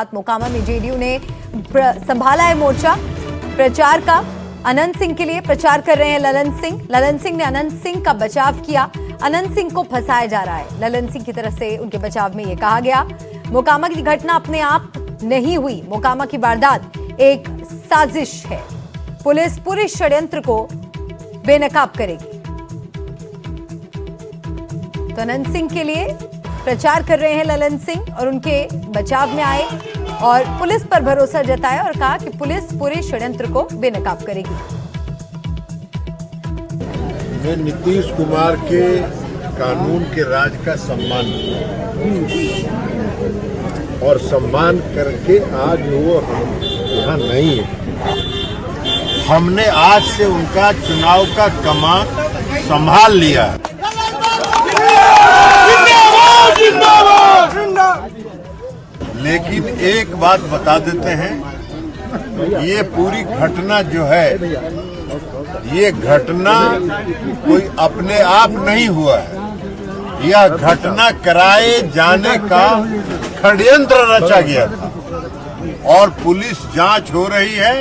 मोकामा में जेडीयू ने संभाला है मोर्चा प्रचार का। अनंत सिंह के लिए प्रचार कर रहे हैं ललन सिंह। ललन सिंह ने अनंत सिंह का बचाव किया। अनंत सिंह को फंसाया जा रहा है। ललन सिंह की तरफ से उनके बचाव में यह कहा गया, मोकामा की घटना अपने आप नहीं हुई, मोकामा की वारदात एक साजिश है। पुलिस पूरे षड्यंत्र को बेनकाब करेगी। तो अनंत सिंह के लिए प्रचार कर रहे हैं ललन सिंह और उनके बचाव में आए और पुलिस पर भरोसा जताया और कहा कि पुलिस पूरे षड्यंत्र को बेनकाब करेगी। मैं नीतीश कुमार के कानून के राज का सम्मान और सम्मान करके आज वो यहाँ नहीं है। हमने आज से उनका चुनाव का कमान संभाल लिया है। लेकिन एक बात बता देते हैं, ये पूरी घटना जो है, ये घटना कोई अपने आप नहीं हुआ है। यह घटना कराए जाने का षड्यंत्र रचा गया था और पुलिस जांच हो रही है।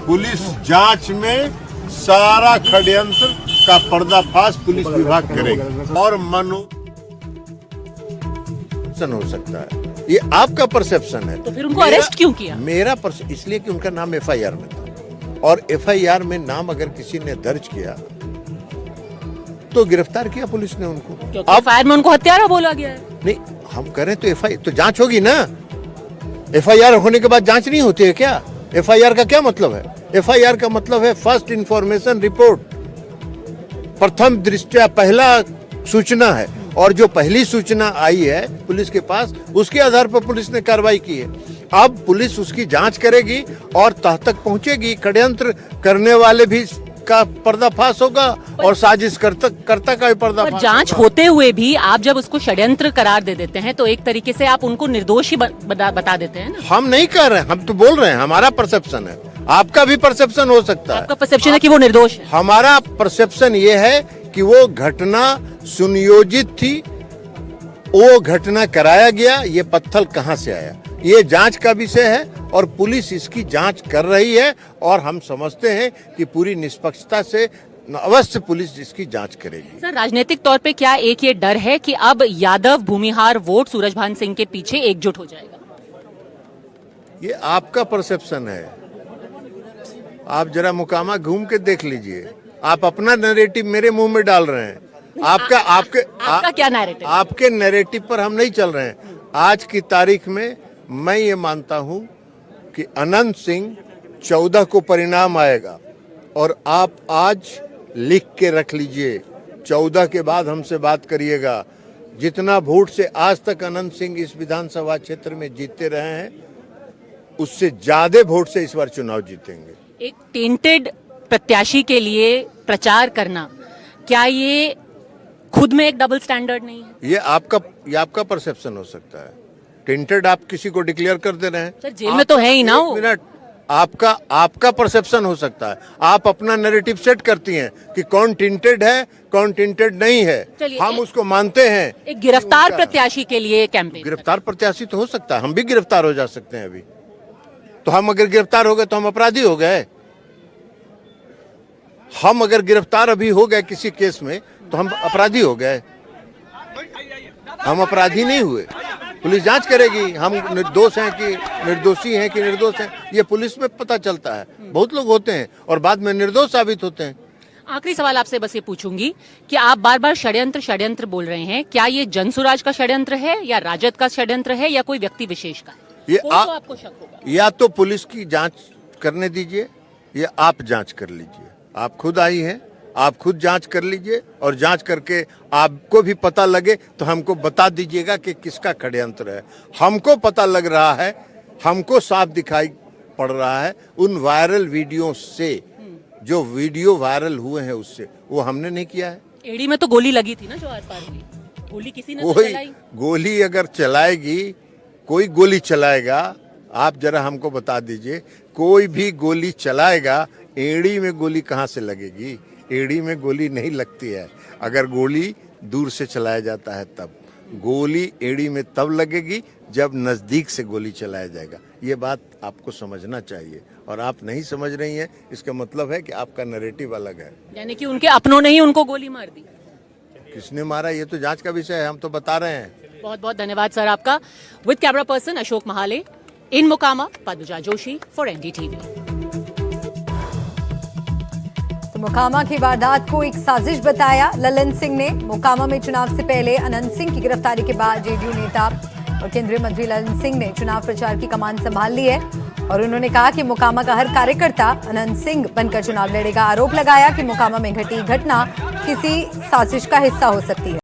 पुलिस जांच में सारा षड्यंत्र का पर्दाफाश पुलिस विभाग करेगी और हो सकता है। ये आपका परसेप्शन है। तो फिर उनको अरेस्ट क्यों किया? मेरा इसलिए कि उनका नाम एफआईआर में था और एफआईआर में नाम अगर किसी ने दर्ज किया तो गिरफ्तार किया पुलिस ने उनको। अब एफआईआर में उनको हत्यारा बोला गया है। नहीं, हम करें तो एफआईआर तो जांच होगी ना। एफआईआर होने के बाद जांच नहीं होती है क्या? एफआईआर का क्या मतलब है? एफआईआर का मतलब है फर्स्ट इंफॉर्मेशन रिपोर्ट, प्रथम दृष्टया पहला सूचना है और जो पहली सूचना आई है पुलिस के पास, उसके आधार पर पुलिस ने कार्रवाई की है। अब पुलिस उसकी जांच करेगी और तह तक पहुंचेगी। षड्यंत्र करने वाले भी का पर्दाफाश होगा और साजिश करता का भी पर्दाफाश। जांच होते हुए भी आप जब उसको षड्यंत्र करार दे देते हैं तो एक तरीके से आप उनको निर्दोष ही बता देते हैं ना। हम नहीं कर रहे हैं, हम तो बोल रहे हैं, हमारा परसेप्शन है। आपका भी परसेप्शन हो सकता है। आपका परसेप्शन है कि वो निर्दोष है। हमारा परसेप्शन ये है कि वो घटना सुनियोजित थी, वो घटना कराया गया। ये पत्थर कहां से आया, ये जांच का विषय है और पुलिस इसकी जांच कर रही है और हम समझते हैं कि पूरी निष्पक्षता से अवश्य पुलिस इसकी जांच करेगी। सर, राजनीतिक तौर पे क्या एक ये डर है कि अब यादव भूमिहार वोट सूरजभान सिंह के पीछे एकजुट हो जाएगा? ये आपका परसेप्शन है। आप जरा मोकामा घूम के देख लीजिए। आप अपना नैरेटिव मेरे मुंह में डाल रहे हैं। आपका क्या नैरेटिव? आपके नैरेटिव पर हम नहीं चल रहे हैं। आज की तारीख में मैं ये मानता हूं कि अनंत सिंह 14 को परिणाम आएगा और आप आज लिख के रख लीजिए। 14 के बाद हमसे बात करिएगा। जितना वोट से आज तक अनंत सिंह इस विधानसभा क्षेत्र में जीतते रहे हैं, उससे ज्यादा वोट से इस बार चुनाव जीतेंगे। एक टेंटेड प्रत्याशी के लिए प्रचार करना, क्या ये खुद में एक डबल स्टैंडर्ड नहीं है? ये आपका परसेप्शन हो सकता है। टेंटेड आप किसी को डिक्लेयर कर दे रहे हैं। सर, जेल में तो है ही ना वो। मिनट, आपका परसेप्शन हो सकता है। आप अपना नैरेटिव सेट करती हैं कि कौन टेंटेड है, कौन टेंटेड नहीं है। हम उसको मानते हैं। एक गिरफ्तार प्रत्याशी के लिए कैंपेन। गिरफ्तार प्रत्याशी तो हो सकता है, हम भी गिरफ्तार हो जा सकते हैं अभी। तो हम अगर गिरफ्तार हो गए तो हम अपराधी हो गए। हम अगर गिरफ्तार अभी हो गए किसी केस में तो हम अपराधी हो गए। हम अपराधी नहीं हुए। पुलिस जांच करेगी हम निर्दोष हैं कि निर्दोषी हैं कि निर्दोष हैं। ये पुलिस में पता चलता है। बहुत लोग होते हैं और बाद में निर्दोष साबित होते हैं। आखिरी सवाल आपसे बस ये पूछूंगी कि आप बार बार षड्यंत्र बोल रहे हैं। क्या ये जनसुराज का षड्यंत्र है या राजद का षड्यंत्र है या कोई व्यक्ति विशेष का है? ये तो आपको शक होगा। या तो पुलिस की जांच करने दीजिए या आप जांच कर लीजिए। आप खुद आई हैं, आप खुद जांच कर लीजिए और जांच करके आपको भी पता लगे तो हमको बता दीजिएगा कि किसका षड्यंत्र है। हमको पता लग रहा है, हमको साफ दिखाई पड़ रहा है उन वायरल वीडियो से, जो वीडियो वायरल हुए हैं उससे। वो हमने नहीं किया है। एड़ी में तो गोली लगी थी ना जो आर पार हुई। गोली किसी ने तो चलाई। गोली अगर चलाएगी, कोई गोली चलाएगा, आप जरा हमको बता दीजिए। कोई भी गोली चलाएगा, एड़ी में गोली कहाँ से लगेगी? एड़ी में गोली नहीं लगती है। अगर गोली दूर से चलाया जाता है तब गोली एड़ी में तब लगेगी जब नजदीक से गोली चलाया जाएगा। ये बात आपको समझना चाहिए और आप नहीं समझ रही हैं, इसका मतलब है कि आपका नैरेटिव अलग है। यानी कि उनके अपनों ने ही उनको गोली मार दी। किसने मारा ये तो जांच का विषय है, हम तो बता रहे हैं। बहुत बहुत धन्यवाद सर आपका। With camera person Ashok Mahale, in Mokama, Padmaja Joshi for NDTV. तो मोकामा की वारदात को एक साजिश बताया ललन सिंह ने। मोकामा में चुनाव से पहले अनंत सिंह की गिरफ्तारी के बाद जेडीयू नेता और केंद्रीय मंत्री ललन सिंह ने चुनाव प्रचार की कमान संभाल ली है और उन्होंने कहा कि मोकामा का हर कार्यकर्ता अनंत सिंह बनकर चुनाव लड़ेगा। आरोप लगाया कि मोकामा में घटी घटना किसी साजिश का हिस्सा हो सकती है।